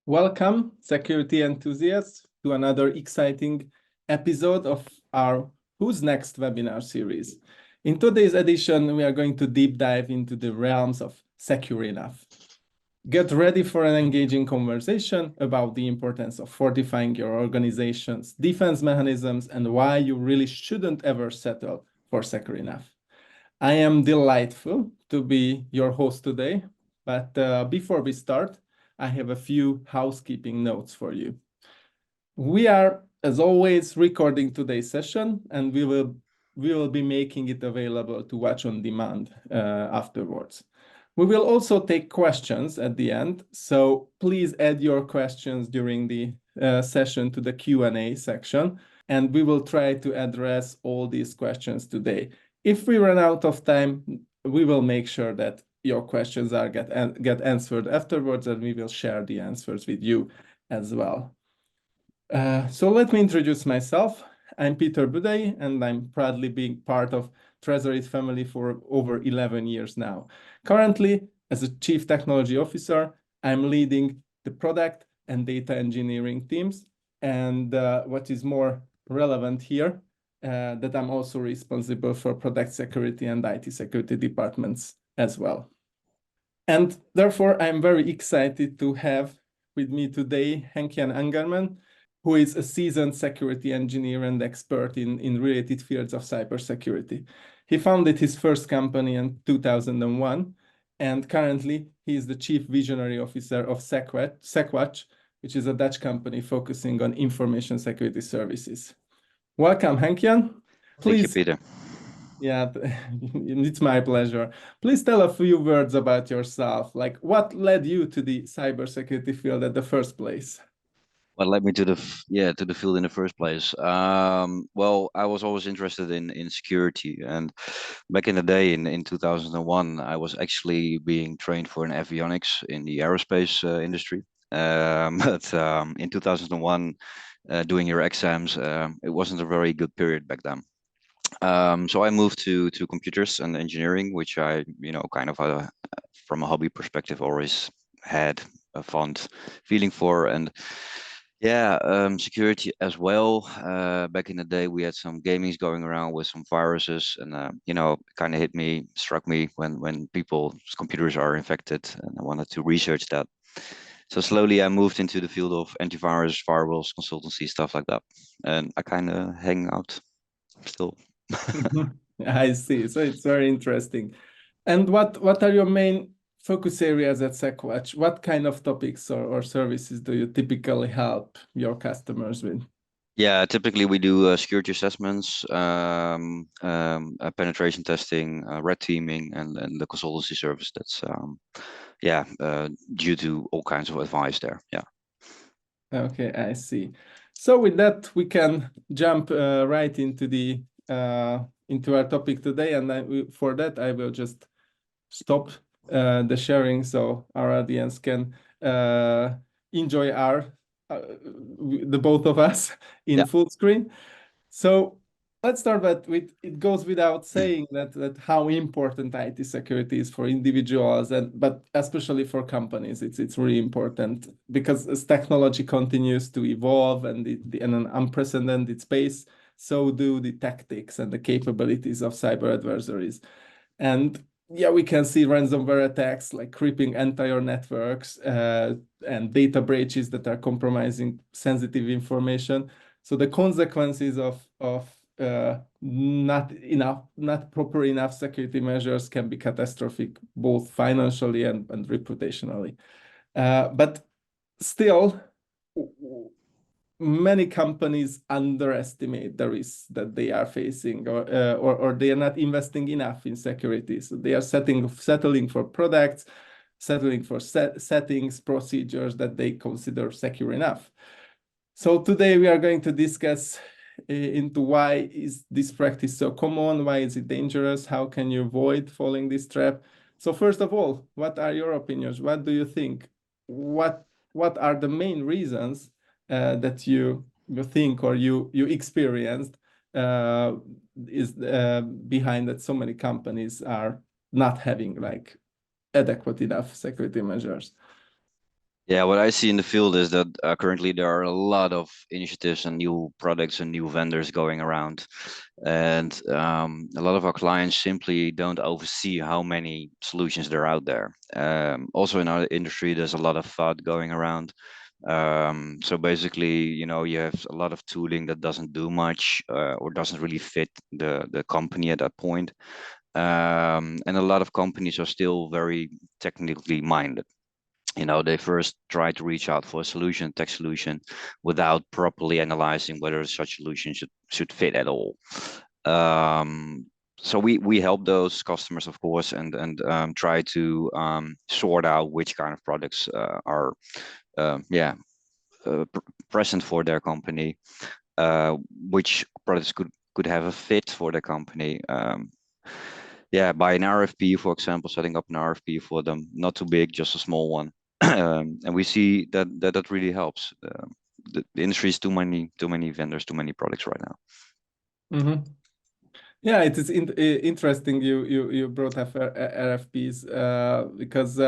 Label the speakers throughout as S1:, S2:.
S1: Welcome, security enthusiasts, to another exciting episode of our Who's Next webinar series. In today's edition, we are going to deep dive into the realms of secure enough. Get ready for an engaging conversation about the importance of fortifying your organization's defense mechanisms and why you really shouldn't ever settle for secure enough. I am delightful to be your host today, but before we start, I have a few housekeeping notes for you. We are, as always, recording today's session, and we will be making it available to watch on demand afterwards. We will also take questions at the end, so please add your questions during the session to the Q&A section, and we will try to address all these questions today. If we run out of time, we will make sure that your questions are get answered afterwards, and we will share the answers with you as well. So let me introduce myself. I'm Peter Budai, and I'm proudly being part of Treasury's family for over 11 years now. Currently, as a Chief Technology Officer, I'm leading the product and data engineering teams. And what is more relevant here, that I'm also responsible for product security and IT security departments as well. And therefore, I'm very excited to have with me today Henk-Jan Angerman, who is a seasoned security engineer and expert in related fields of cybersecurity. He founded his first company in 2001, and currently he is the Chief Visionary Officer of SecWatch, which is a Dutch company focusing on information security services. Welcome, Henk-Jan.
S2: Thank you, Peter.
S1: Yeah, it's my pleasure. Please tell a few words about yourself. Like, what led you to the cybersecurity field at the first place?
S2: What led me to the field in the first place? Well, I was always interested in security, and back in the day, in 2001, I was actually being trained for an avionics in the aerospace industry. But in 2001, doing your exams, it wasn't a very good period back then. So I moved to computers and engineering, which I, kind of from a hobby perspective, always had a fond feeling for, and security as well. Back in the day, we had some gamings going around with some viruses, and kind of struck me when people's computers are infected, and I wanted to research that. So slowly I moved into the field of antivirus, firewalls, consultancy, stuff like that, and I kind of hang out still.
S1: I see. So it's very interesting. And what are your main focus areas at SecWatch? What kind of topics or services do you typically help your customers with?
S2: Yeah, typically we do security assessments, penetration testing, red teaming, and the consultancy service. That's due to all kinds of advice there. Yeah.
S1: Okay, I see. So with that, we can jump right into our topic today, and for that I will just stop the sharing so our audience can enjoy the both of us in full screen. So let's start with it goes without saying that how important IT security is for individuals but especially for companies. It's really important because as technology continues to evolve and in an unprecedented space, so do the tactics and the capabilities of cyber adversaries. And yeah, we can see ransomware attacks like creeping entire networks and data breaches that are compromising sensitive information. So the consequences of not proper enough security measures can be catastrophic, both financially and reputationally. But still, many companies underestimate the risks that they are facing, or they are not investing enough in security. So they are settling for products, settling for settings, procedures that they consider secure enough. So today we are going to discuss into why is this practice so common, why is it dangerous, how can you avoid falling this trap. So first of all, what are your opinions? What do you think? What are the main reasons that you think or you experienced is behind that so many companies are not having like adequate enough security measures?
S2: Yeah, what I see in the field is that currently there are a lot of initiatives and new products and new vendors going around. And a lot of our clients simply don't oversee how many solutions there are out there. Also in our industry, there's a lot of FUD going around. So basically, you have a lot of tooling that doesn't do much or doesn't really fit the company at that point. And a lot of companies are still very technically minded. They first try to reach out for a solution, tech solution, without properly analyzing whether such solution should fit at all. So we help those customers, of course, and try to sort out which kind of products are yeah present for their company, which products could have a fit for their company. Yeah, by an RFP, for example, setting up an RFP for them, not too big, just a small one. And we see that really helps. The industry is too many vendors, too many products right now.
S1: Mm-hmm. Yeah, it is interesting you brought up RFPs because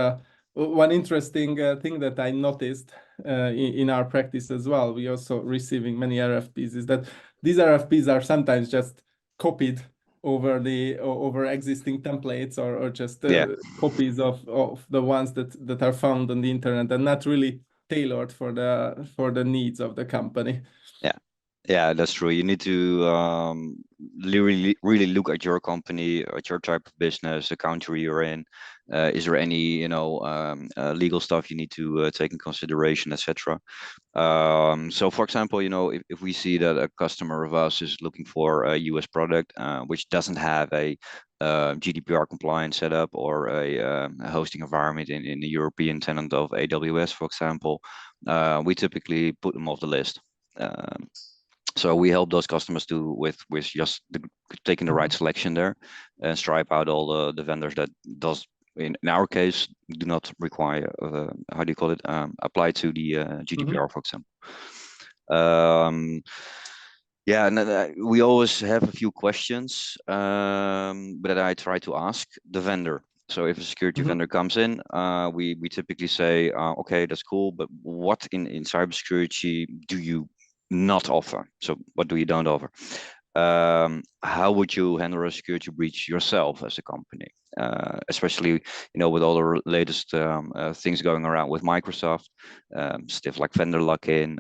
S1: one interesting thing that I noticed in our practice as well, we also receiving many RFPs, is that these RFPs are sometimes just copied over existing templates or just
S2: Yeah,
S1: copies of the ones that are found on the internet and not really tailored for the needs of the company.
S2: yeah. Yeah, that's true. You need to really look at your company, at your type of business, the country you're in. Is there any, legal stuff you need to take in consideration, etc. So, for example, if we see that a customer of us is looking for a US product which doesn't have a GDPR compliant setup or a hosting environment in the European tenant of AWS, for example, we typically put them off the list. So we help those customers with just taking the right selection there and stripe out all the vendors that does in our case do not require how do you call it apply to the GDPR, for example. Yeah, and we always have a few questions that I try to ask the vendor. So if a security vendor comes in, we typically say, okay, that's cool, but what in cybersecurity do you not offer? So what do you don't offer? How would you handle a security breach yourself as a company? Especially, with all the latest things going around with Microsoft, stuff like vendor lock-in.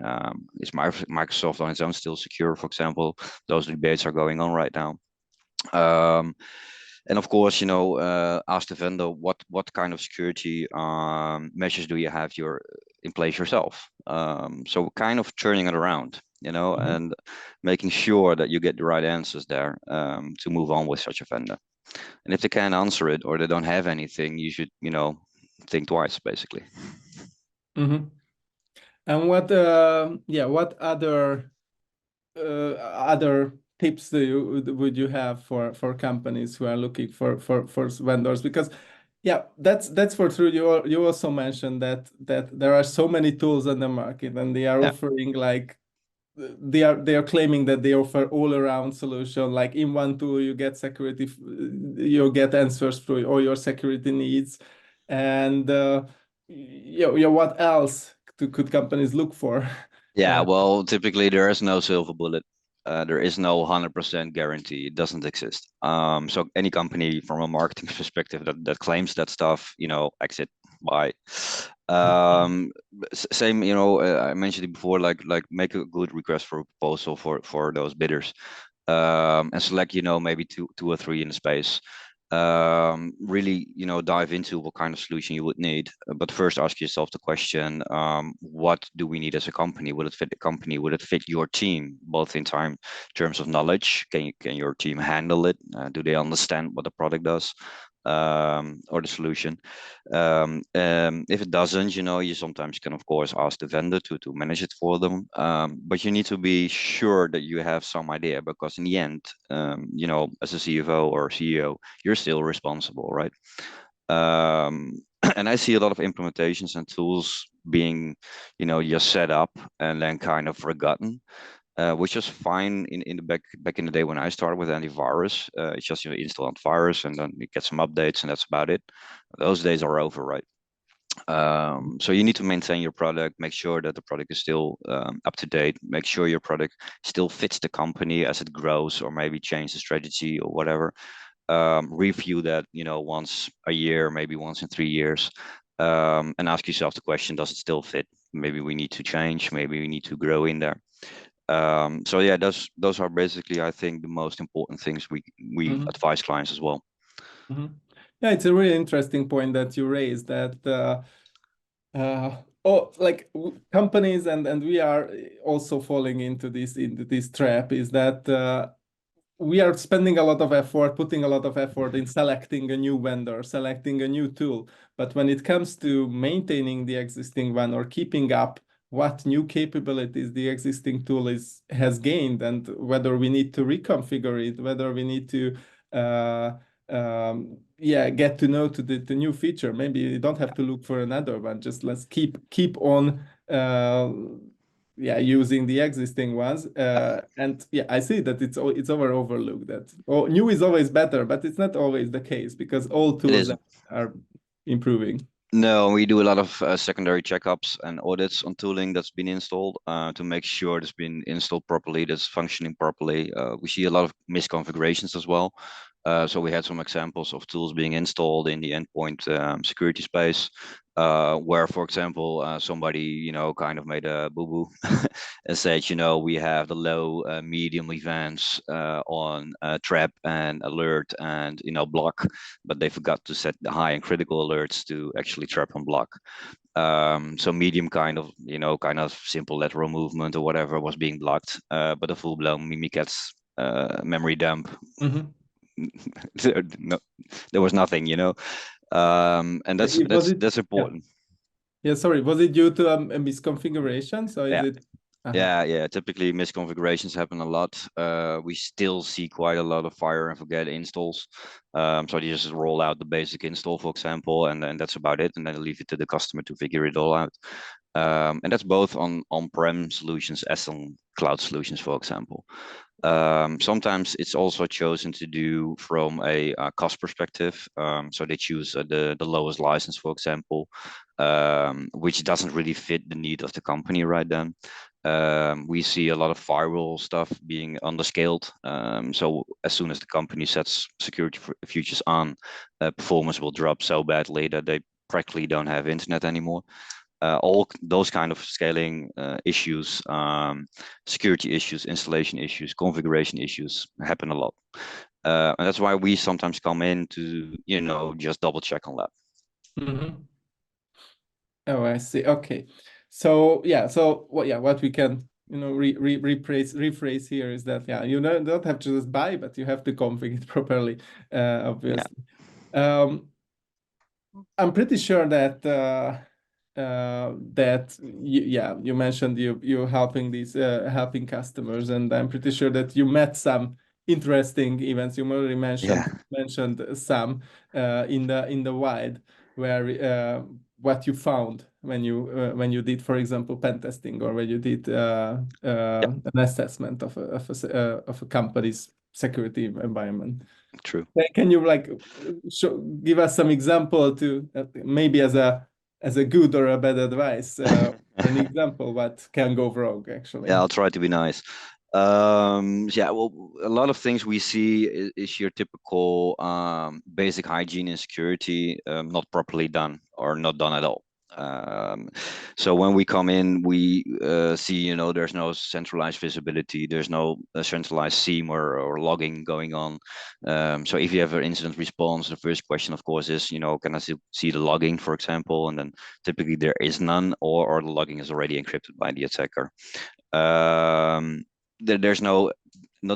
S2: Is Microsoft on its own still secure, for example? Those debates are going on right now. And of course, ask the vendor what kind of security measures do you have in place yourself. So kind of turning it around, and making sure that you get the right answers there to move on with such a vendor. And if they can't answer it or they don't have anything, you should, think twice, basically.
S1: Mm-hmm. And what other tips would you have for companies who are looking for vendors? Because that's for true. You also mentioned that there are so many tools on the market and they are
S2: Yeah.
S1: offering like they are claiming that they offer all around solution. Like in one tool you get security, you get answers for all your security needs, and what else could companies look for?
S2: Yeah, well, typically there is no silver bullet. There is no 100% guarantee. It doesn't exist. So any company from a marketing perspective that claims that stuff, exit. Bye. Same, I mentioned it before, like make a good request for a proposal for those bidders, and select, maybe two or three in the space. Really, dive into what kind of solution you would need. But first ask yourself the question, what do we need as a company? Will it fit the company? Will it fit your team, both in terms of knowledge? Can your team handle it? Do they understand what the product does? Or the solution. If it doesn't, you sometimes can, of course, ask the vendor to manage it for them. But you need to be sure that you have some idea, because in the end, as a CFO or CEO, you're still responsible, right? And I see a lot of implementations and tools being, just set up and then kind of forgotten. Which was fine in the back in the day when I started with antivirus. It's just install antivirus and then you get some updates and that's about it. Those days are over, right? So you need to maintain your product, make sure that the product is still up to date, make sure your product still fits the company as it grows, or maybe change the strategy or whatever. Review that, once a year, maybe once in 3 years, and ask yourself the question: does it still fit? Maybe we need to change. Maybe we need to grow in there. So yeah, those are basically, I think, the most important things we
S1: Mhm.
S2: advise clients as well.
S1: Mhm. Yeah, it's a really interesting point that you raised that like companies and we are also falling into this trap is that we are spending a lot of effort, putting a lot of effort in selecting a new vendor, selecting a new tool. But when it comes to maintaining the existing one or keeping up what new capabilities the existing tool has gained, and whether we need to reconfigure it, whether we need to uh, get to know to the new feature. Maybe you don't have to look for another one. Just let's keep on using the existing ones. And yeah, I see that it's overlooked that new is always better, but it's not always the case because all
S2: It
S1: tools
S2: is.
S1: are improving.
S2: No, we do a lot of secondary checkups and audits on tooling that's been installed to make sure it's been installed properly, that's functioning properly. We see a lot of misconfigurations as well. So we had some examples of tools being installed in the endpoint security space, where, for example, somebody, kind of made a boo-boo and said, we have the low, medium events on trap and alert and, block, but they forgot to set the high and critical alerts to actually trap and block. So medium kind of simple lateral movement or whatever was being blocked, but a full-blown Mimikatz memory dump,
S1: Mhm.
S2: no, there was nothing, and that's
S1: Was
S2: that's
S1: it?
S2: that's
S1: Yeah.
S2: important.
S1: Yeah. Sorry. Was it due to a misconfiguration? So is
S2: Yeah.
S1: it? Uh-huh.
S2: Yeah. Typically, misconfigurations happen a lot. We still see quite a lot of fire and forget installs. So they just roll out the basic install, for example, and then that's about it. And then leave it to the customer to figure it all out. And that's both on-prem solutions as on cloud solutions, for example. Sometimes it's also chosen to do from a cost perspective. So they choose the lowest license, for example, which doesn't really fit the need of the company right then. We see a lot of firewall stuff being underscaled. So as soon as the company sets security features on, performance will drop so badly that they practically don't have internet anymore. All those kind of scaling issues, security issues, installation issues, configuration issues happen a lot. And that's why we sometimes come in to, just double check on that.
S1: Mhm. Oh, I see. Okay. So yeah, what we can rephrase here is that you don't have to just buy, but you have to configure it properly,
S2: Yeah,
S1: obviously. Um, I'm pretty sure that you mentioned you helping these helping customers, and I'm pretty sure that you met some interesting events. You already
S2: yeah,
S1: mentioned some in the wild where what you found when you did, for example, pen testing, or when you did
S2: yeah,
S1: an assessment of a company's security environment.
S2: true.
S1: Can you give us some example to maybe as a good or a bad advice, or an example what can go wrong
S2: Yeah,
S1: actually?
S2: I'll try to be nice. Yeah, well, a lot of things we see is your typical basic hygiene and security not properly done or not done at all. Um, so when we come in, we see, there's no centralized visibility, there's no centralized SIEM or logging going on. So if you have an incident response, the first question, of course, is, can I see the logging, for example? And then typically there is none, or the logging is already encrypted by the attacker. Um, there's not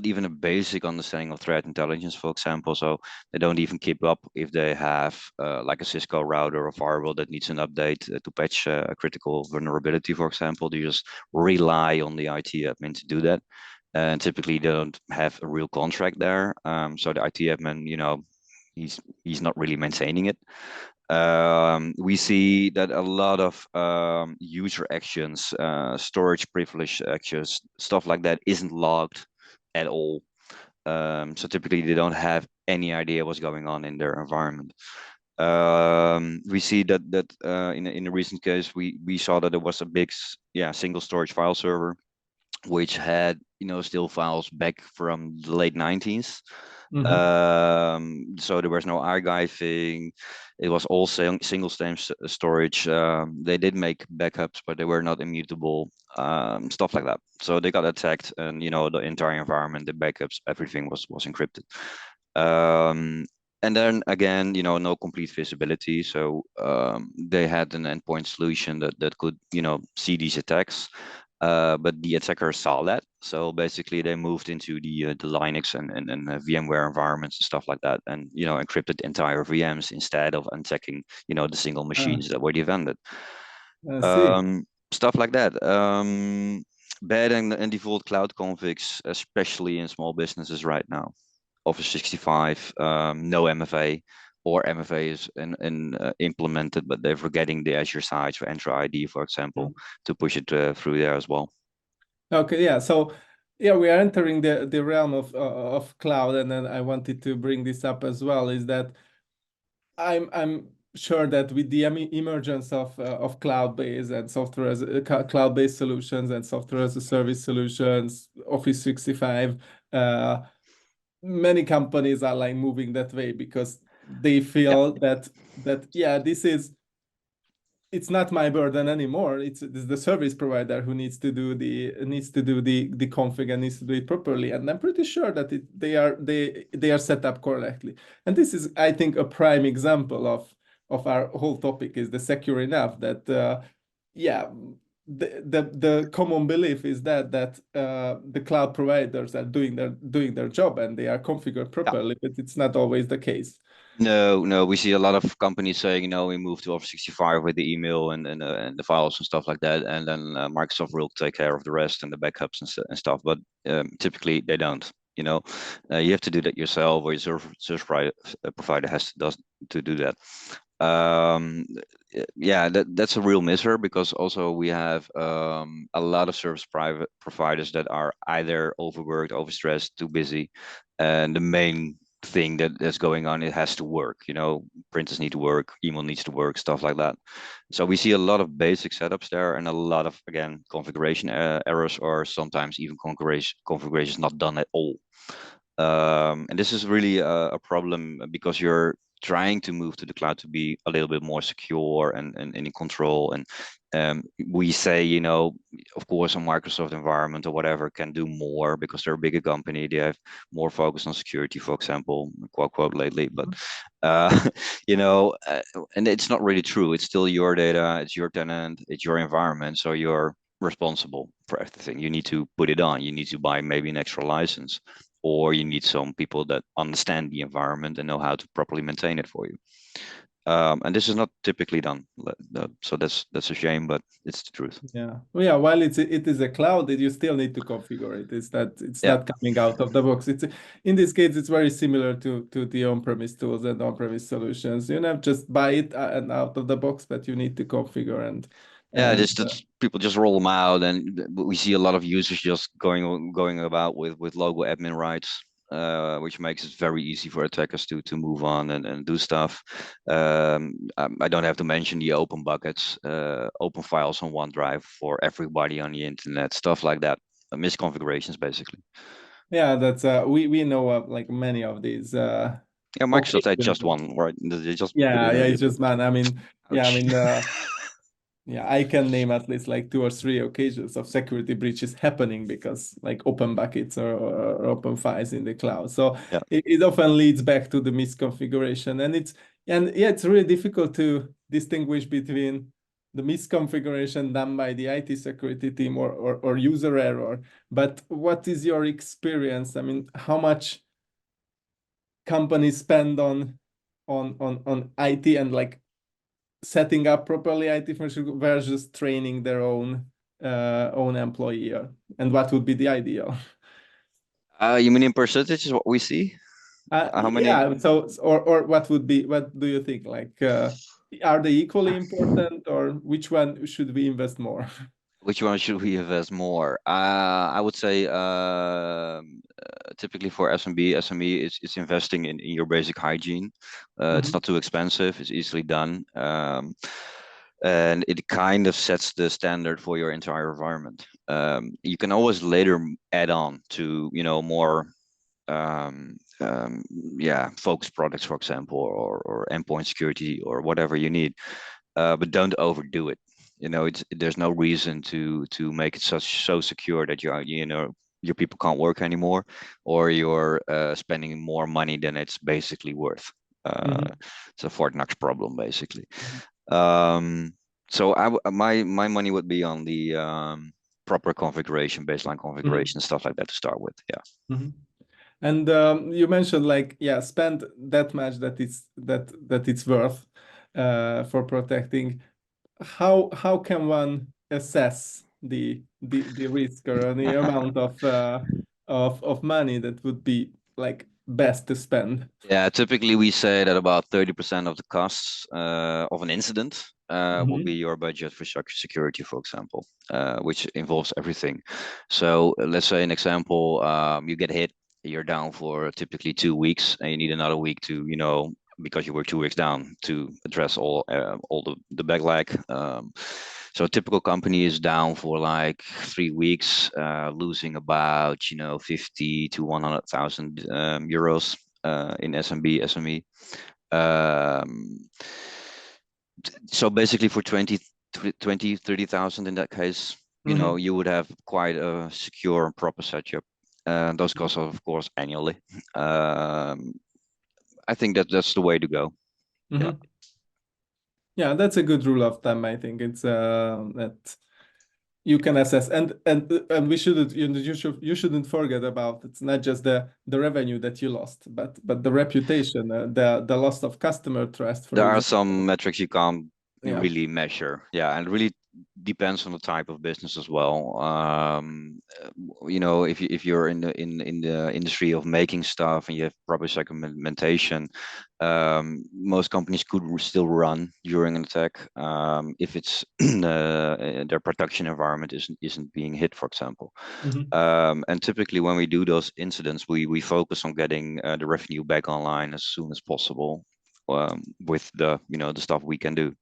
S2: even a basic understanding of threat intelligence, for example. So they don't even keep up if they have like a Cisco router or firewall that needs an update to patch a critical vulnerability, for example. They just rely on the IT admin to do that. And typically they don't have a real contract there. So the IT admin, he's not really maintaining it. We see that a lot of user actions, storage privilege actions, stuff like that isn't logged at all. So typically they don't have any idea what's going on in their environment. We see that in a recent case, we saw that there was a big single storage file server which had still files back from the late 90s.
S1: Mhm.
S2: So there was no archiving. It was all single storage. They did make backups, but they were not immutable. Stuff like that. So they got attacked, and the entire environment, the backups, everything was encrypted. Um, and then again, no complete visibility. So they had an endpoint solution that could, see these attacks. But the attacker saw that, so basically they moved into the Linux and VMware environments and stuff like that, and encrypted entire VMs instead of unchecking the single
S1: Ah,
S2: machines that were defended.
S1: I see.
S2: Stuff like that. Bad and default cloud configs, especially in small businesses right now. Office 65, no MFA, or MFA is implemented, but they're forgetting the Azure side for Entra ID, for example, to push it through there as well.
S1: Okay, yeah. So yeah, we are entering the realm of cloud, and then I wanted to bring this up as well. Is that I'm sure that with the emergence of cloud-based and software as cloud-based solutions and software as a service solutions, Office 365, many companies are like moving that way because they
S2: Yeah,
S1: feel that yeah, it's not my burden anymore. It's the service provider who needs to do the config and needs to do it properly. And I'm pretty sure that they are set up correctly. And this is, I think, a prime example of our whole topic is the secure enough that yeah, the common belief is that the cloud providers are doing their job and they are configured
S2: yeah.
S1: properly, but it's not always the case.
S2: No, no, we see a lot of companies saying, we move to Office 65 with the email and the files and stuff like that, and then Microsoft will take care of the rest and the backups and stuff. But typically they don't. You have to do that yourself, or your provider has to do that. Um, yeah, that's a real misser, because also we have a lot of service private providers that are either overworked, overstressed, too busy, and the main thing that's going on, it has to work. Printers need to work, email needs to work, stuff like that. So we see a lot of basic setups there, and a lot of, again, configuration errors, or sometimes even configurations not done at all. And this is really a problem, because you're trying to move to the cloud to be a little bit more secure and in control. And we say, of course, a Microsoft environment or whatever can do more because they're a bigger company. They have more focus on security, for example, quote lately. But and it's not really true. It's still your data, it's your tenant, it's your environment. So you're responsible for everything. You need to put it on. You need to buy maybe an extra license, or you need some people that understand the environment and know how to properly maintain it for you. And this is not typically done. So that's a shame, but it's the truth.
S1: Yeah. Well, yeah, while it is a cloud, you still need to configure it. It's
S2: Yeah.
S1: not coming out of the box. It's in this case, it's very similar to the on-premise tools and on-premise solutions. You know, just buy it and out of the box, but you need to configure
S2: Yeah,
S1: and
S2: people just roll them out, and we see a lot of users just going about with logo admin rights, which makes it very easy for attackers to move on and do stuff. I don't have to mention the open buckets, open files on OneDrive for everybody on the internet, stuff like that. Misconfigurations, basically.
S1: yeah, that's we know of like many of these
S2: Yeah, Microsoft had
S1: occasions.
S2: just one, right? They just put
S1: Yeah,
S2: in
S1: yeah,
S2: a
S1: it's just man. I mean, yeah, I
S2: ouch.
S1: mean. Yeah, I can name at least like two or three occasions of security breaches happening because like open buckets or open files in the cloud. So
S2: Yeah.
S1: it often leads back to the misconfiguration, and yeah, it's really difficult to distinguish between the misconfiguration done by the IT security team or user error. But what is your experience? I mean, how much companies spend on IT and like setting up properly IT infrastructure versus training their own employee, and what would be the ideal?
S2: You mean in percentage is what we see? How many?
S1: Yeah. So or what do you think? Like, are they equally important, or which one should we invest more?
S2: Which one should we invest more? I would say typically for SME is investing in your basic hygiene. It's not too expensive. It's easily done. And it kind of sets the standard for your entire environment. You can always later add on to, more yeah, focused products, for example, or endpoint security or whatever you need. But don't overdo it. There's no reason to make it so secure that your people can't work anymore, or you're spending more money than it's basically worth. It's a Fort Knox problem, basically. So my money would be on the proper configuration, baseline configuration, stuff like that to start with. Yeah.
S1: And you mentioned like, yeah, spend that much that it's worth for protecting. How can one assess the risk or the amount of money that would be like best to spend?
S2: Yeah, typically we say that about 30% of the costs of an incident will be your budget for security, for example, which involves everything. So let's say an example, you get hit, you're down for typically 2 weeks, and you need another week to, because you were 2 weeks down to address all the backlog. So a typical company is down for like 3 weeks, losing about 50 to 100,000 euros in SMB, SME. Um, so basically for 30,000 in that case, you would have quite a secure and proper setup. Those costs are, of course, annually. I think that's the way to go. Yeah.
S1: Yeah, that's a good rule of thumb. I think it's that you can assess, and we shouldn't you shouldn't forget about it's not just the revenue that you lost, but the reputation, the loss of customer trust, for
S2: There are
S1: example.
S2: some metrics you can't
S1: Yeah.
S2: really measure. Yeah, and it really depends on the type of business as well. If you're in the industry of making stuff and you have proper segmentation, most companies could still run during an attack if it's their production environment isn't being hit, for example. And typically when we do those incidents, we focus on getting the revenue back online as soon as possible. With the stuff we can do,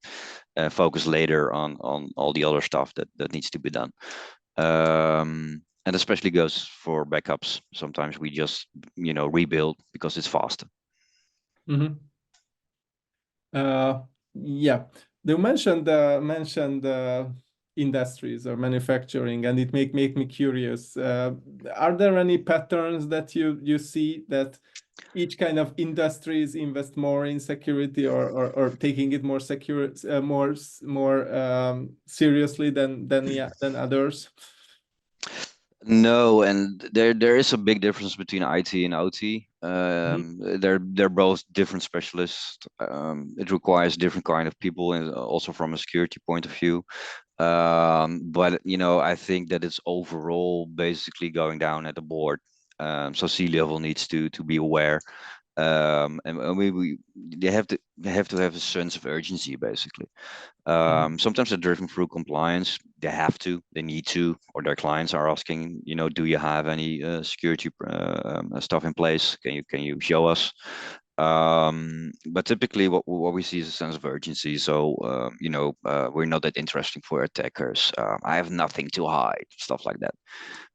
S2: focus later on all the other stuff that needs to be done. And especially goes for backups. Sometimes we just rebuild because it's faster.
S1: Yeah, they mentioned industries or manufacturing, and it make me curious. Are there any patterns that you see that each kind of industries invest more in security or taking it more secure, more seriously than others?
S2: No, and there is a big difference between IT and OT. They're both different specialists. It requires different kind of people, and also from a security point of view. But I think that it's overall basically going down at the board. So C-level needs to be aware, and they have to have a sense of urgency, basically. Sometimes they're driven through compliance. They need to, or their clients are asking, do you have any security stuff in place? Can you show us? But typically what we see is a sense of urgency. So, we're not that interesting for attackers. I have nothing to hide, stuff like that.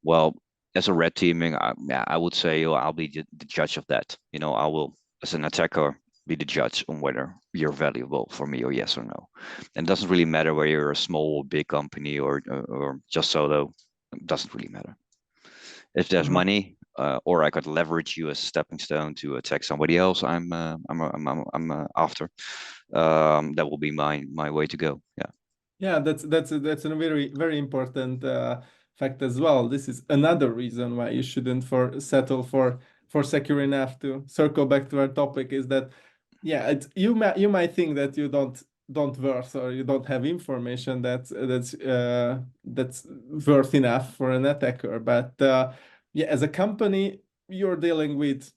S2: Well, as a red teaming, I would say I'll be the judge of that. I will, as an attacker, be the judge on whether you're valuable for me or yes or no. And it doesn't really matter whether you're a small or big company or just solo. It doesn't really matter. If there's money, or I could leverage you as a stepping stone to attack somebody else, I'm after. That will be my way to go. Yeah.
S1: Yeah, that's a very important fact as well. This is another reason why you shouldn't settle for secure enough. To circle back to our topic, is that yeah, you might think that you don't worth, or you don't have information that's worth enough for an attacker, but yeah, as a company, you're dealing with,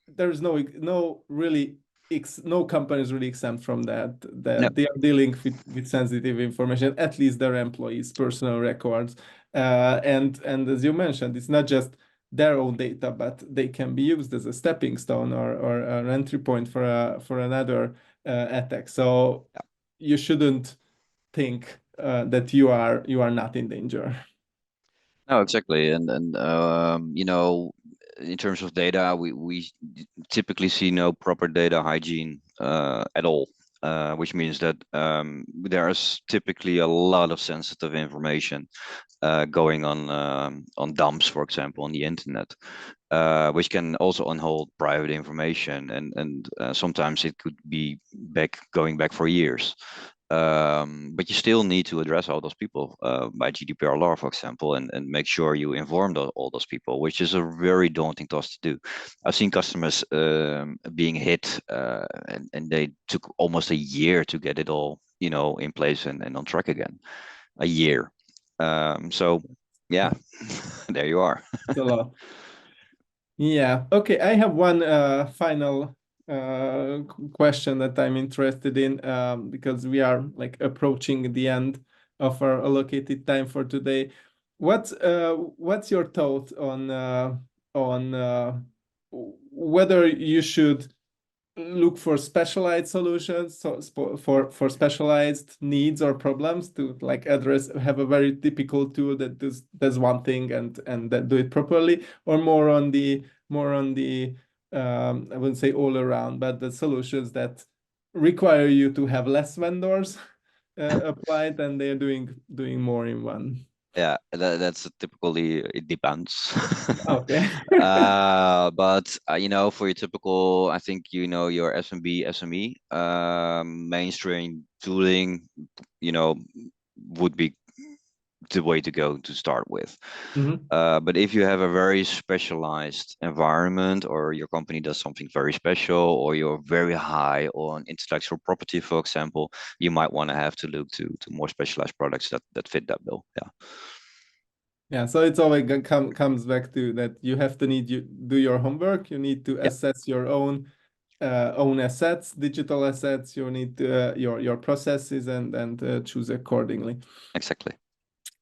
S1: there's no really no company is really exempt from that.
S2: No.
S1: They are dealing with sensitive information, at least their employees' personal records. And as you mentioned, it's not just their own data, but they can be used as a stepping stone or an entry point for another attack. So you shouldn't think that you are not in danger.
S2: No, exactly. And you know, in terms of data, we typically see no proper data hygiene at all, which means that there's typically a lot of sensitive information going on dumps, for example, on the internet, which can also unhold private information, and sometimes it could be going back for years. But you still need to address all those people by GDPR law, for example, and make sure you inform all those people, which is a very daunting task to do. I've seen customers being hit, and they took almost a year to get it all, you know, in place and on track again. A year. So yeah, there you are.
S1: It's a lot. Yeah. Okay. I have one final question that I'm interested in because we are like approaching the end of our allocated time for today. What's your thought on whether you should look for specialized solutions, so for specialized needs or problems to like have a very typical tool that does one thing and that do it properly, or more on the I wouldn't say all around, but the solutions that require you to have less vendors applied, and they're doing more in one.
S2: Yeah, that's typically it depends.
S1: Okay.
S2: But you know, for your typical, I think you know your SMB, SME, mainstream tooling, you know, would be the way to go to start with.
S1: Mhm.
S2: But if you have a very specialized environment, or your company does something very special, or you're very high on intellectual property, for example, you might want to have to look to more specialized products that fit that bill. Yeah.
S1: Yeah, so it's always comes back to that you have to do your homework. You need to
S2: Yeah,
S1: assess your own assets, digital assets. You need to, your processes and choose accordingly.
S2: exactly.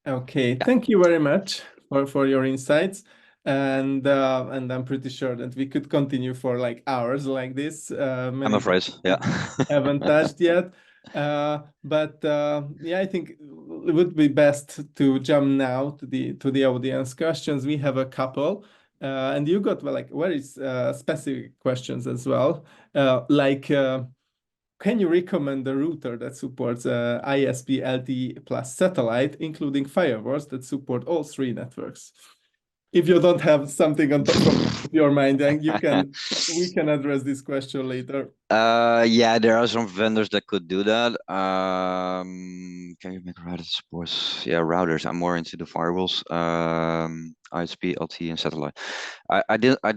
S1: Okay,
S2: Yeah,
S1: thank you very much for your insights, and I'm pretty sure that we could continue for like hours like this.
S2: I'm
S1: Many
S2: afraid.
S1: topics
S2: Yeah.
S1: we haven't touched yet, but yeah, I think it would be best to jump now to the audience questions. We have a couple, and you got well, like very specific questions as well, like. Can you recommend a router that supports ISP LTE plus satellite, including firewalls that support all three networks? If you don't have something on top from your mind, then we can address this question later.
S2: Yeah, there are some vendors that could do that. Can you make router supports? Yeah, routers. I'm more into the firewalls. ISP, LTE, and satellite. I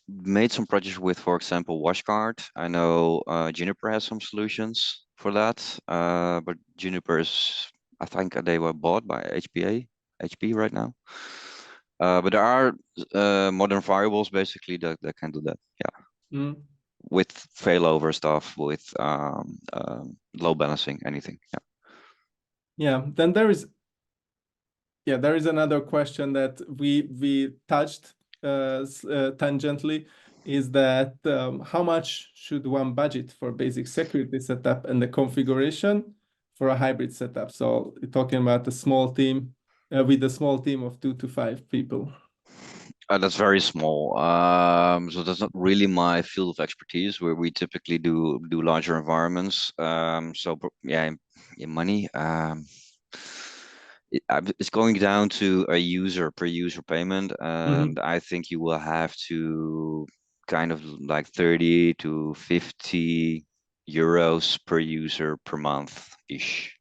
S2: made some projects with, for example, WatchGuard. I know Juniper has some solutions for that. But Juniper is, I think they were bought by HP right now. But there are modern firewalls basically that can do that. Yeah,
S1: Mm.
S2: with failover stuff, with load balancing, anything. Yeah.
S1: Yeah, then there is another question that we touched tangentially, is that how much should one budget for basic security setup and the configuration for a hybrid setup? So you're talking about a small team with a small team of 2 to 5 people.
S2: That's very small. So that's not really my field of expertise, where we typically do larger environments. Yeah, in money, it's going down to a user per user payment, and
S1: Mhm.
S2: I think you will have to kind of like 30 to 50 euros per user per month ish.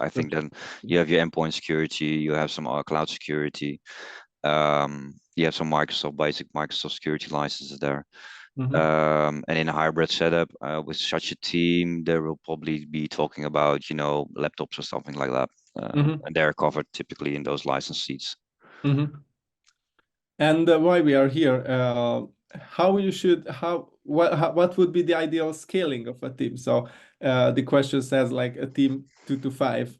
S2: I think then you have your endpoint security, you have some cloud security, you have some basic Microsoft security licenses there.
S1: Mhm.
S2: And in a hybrid setup with such a team, they will probably be talking about, you know, laptops or something like that.
S1: Mhm.
S2: And they're covered typically in those license seats.
S1: Mhm. And why we are here, what would be the ideal scaling of a team? So the question says like a team 2 to 5.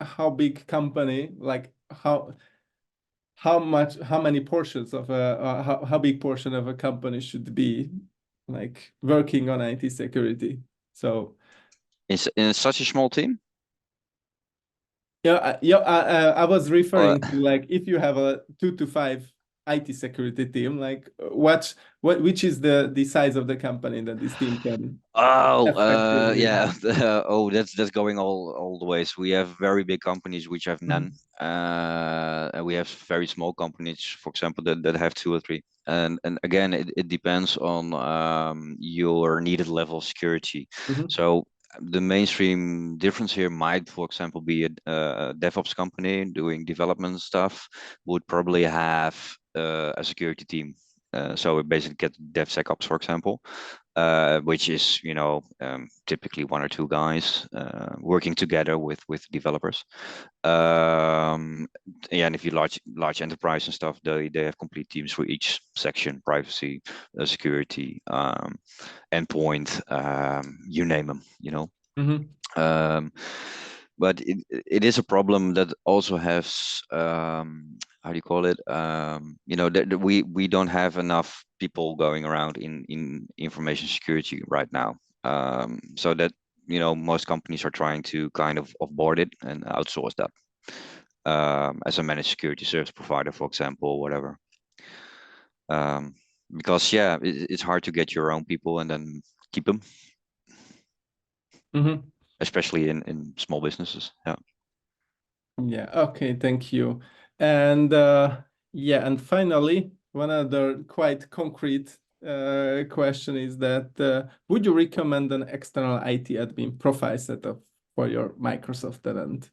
S1: How big company, like how many portions of how big portion of a company should be like working on IT security? So
S2: In such a small team?
S1: I was
S2: Or
S1: referring to like if you have a 2 to 5 IT security team, like which is the size of the company that this team can
S2: oh,
S1: effectively
S2: yeah.
S1: have?
S2: Oh, that's going all the ways. We have very big companies which have none.
S1: Mhm.
S2: And we have very small companies, for example, that have two or three. And again, it depends on your needed level of security.
S1: Mhm.
S2: So the mainstream difference here might, for example, be a DevOps company doing development stuff would probably have a security team. So we basically get DevSecOps, for example, which is typically one or two guys working together with developers. Um, yeah, and if you large enterprise and stuff, they have complete teams for each section: privacy, security, endpoint, you name them.
S1: Mhm.
S2: Um, but it is a problem that also has how do you call it? That we don't have enough people going around in information security right now. So that most companies are trying to kind of offboard it and outsource that as a managed security service provider, for example, whatever. Um, because yeah, it's hard to get your own people and then keep them,
S1: Mhm.
S2: especially in small businesses. Yeah.
S1: Yeah, okay, thank you. And yeah, and finally, one other quite concrete question is that would you recommend an external IT admin profile setup for your Microsoft tenant?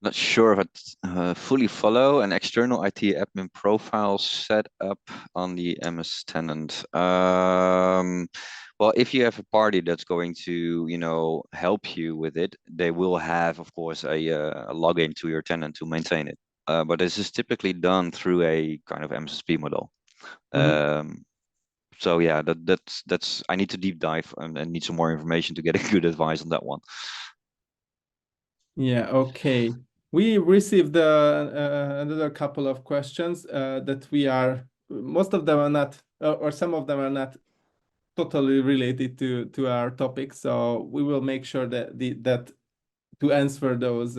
S2: Not sure if I fully follow an external IT admin profile set up on the MS tenant. Well, if you have a party that's going to, help you with it, they will have, of course, a login to your tenant to maintain it. But this is typically done through a kind of MSSP model.
S1: Mhm.
S2: Um, so yeah, that's I need to deep dive and need some more information to get a good advice on that one.
S1: Yeah, okay. We received another couple of questions that most of them are not, or some of them are not totally related to our topic. So we will make sure that to answer those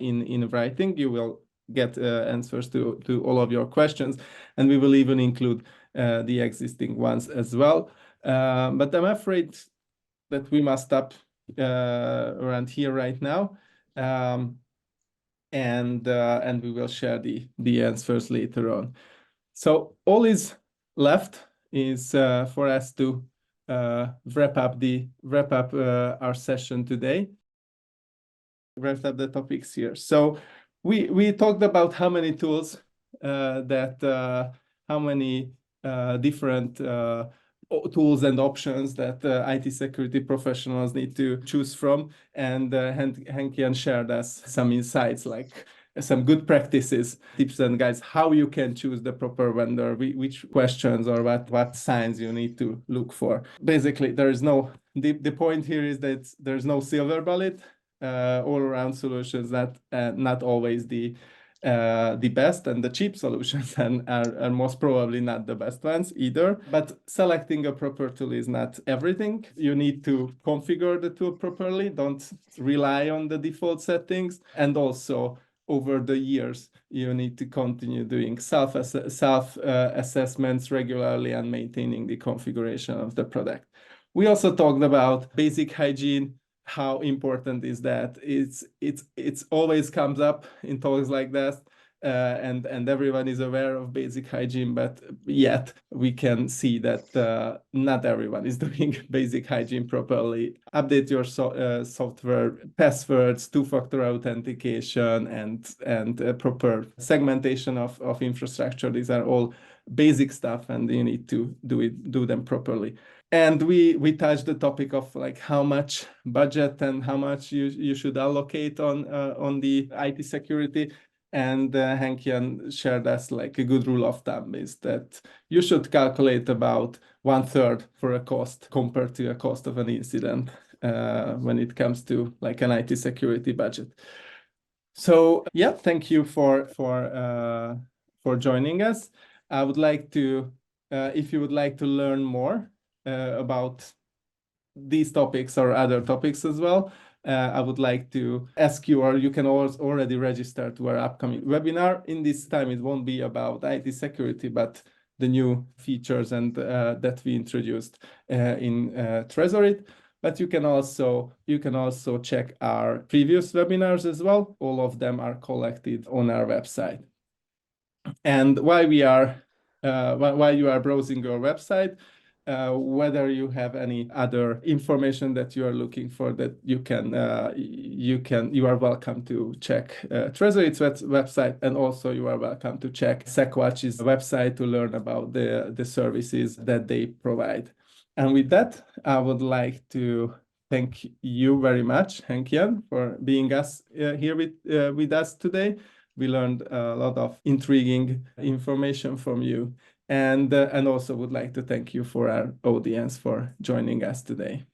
S1: in writing. You will get answers to all of your questions, and we will even include the existing ones as well. But I'm afraid that we must stop around here right now. Um, and we will share the answers later on. So all is left is for us to wrap up our session today. Wrap up the topics here. So we talked about how many tools how many different tools and options that IT security professionals need to choose from. And Henk-Jan shared us some insights, like some good practices, tips and guides, how you can choose the proper vendor, which questions or what signs you need to look for. Basically, the point here is that there's no silver bullet. All-around solutions that not always the best, and the cheap solutions and are most probably not the best ones either. But selecting a proper tool is not everything. You need to configure the tool properly. Don't rely on the default settings. And also, over the years, you need to continue doing self assessments regularly and maintaining the configuration of the product. We also talked about basic hygiene. How important is that? It's always comes up in talks like that, and everyone is aware of basic hygiene, but yet we can see that not everyone is doing basic hygiene properly. Update your software, passwords, two-factor authentication, and proper segmentation of infrastructure. These are all basic stuff, and you need to do them properly. And we touched the topic of like how much budget and how much you should allocate on the IT security. And Henk-Jan shared us like a good rule of thumb is that you should calculate about 1/3 for a cost compared to a cost of an incident when it comes to like an IT security budget. So yeah, thank you for joining us. I would like to, if you would like to learn more about these topics or other topics as well, I would like to ask you, or you can already register to our upcoming webinar. In this time, it won't be about IT security, but the new features and that we introduced in Trezorit. But you can also check our previous webinars as well. All of them are collected on our website. And while you are browsing your website, whether you have any other information that you are looking for, that you are welcome to check Trezorit's website, and also you are welcome to check SecWatch's website to learn about the services that they provide. And with that, I would like to thank you very much, Henk-Jan, for being here with us today. We learned a lot of intriguing information from you. And also would like to thank you for our audience for joining us today.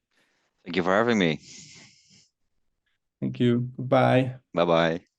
S2: Thank you for having me.
S1: Thank you. Bye.
S2: Bye-bye.